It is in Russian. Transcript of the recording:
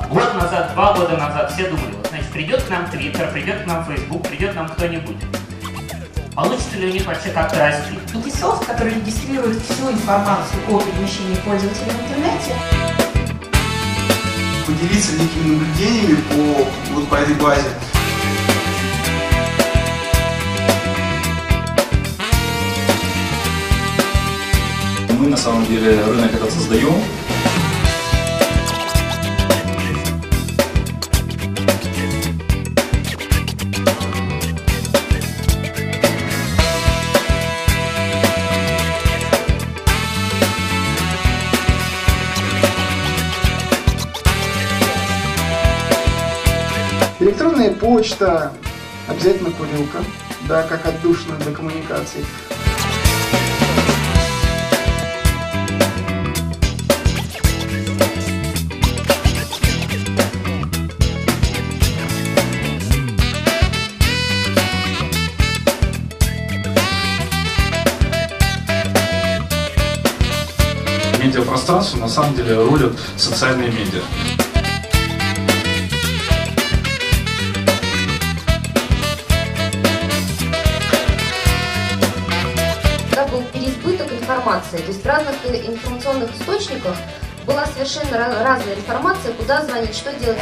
Год назад, 2 года назад все думали, вот, значит, придет к нам Twitter, придет к нам Facebook, придет к нам кто-нибудь. Получится ли у них вообще как-то расти? Ubisoft, который регистрирует всю информацию о перемещении пользователя в интернете. Поделиться некими наблюдениями по этой базе. Мы на самом деле рынок этот создаем. Электронная почта, обязательно курилка, да, как отдушина для коммуникаций. Медиапространство на самом деле рулят социальные медиа. Был переизбыток информации, то есть в разных информационных источниках была совершенно разная информация, куда звонить, что делать.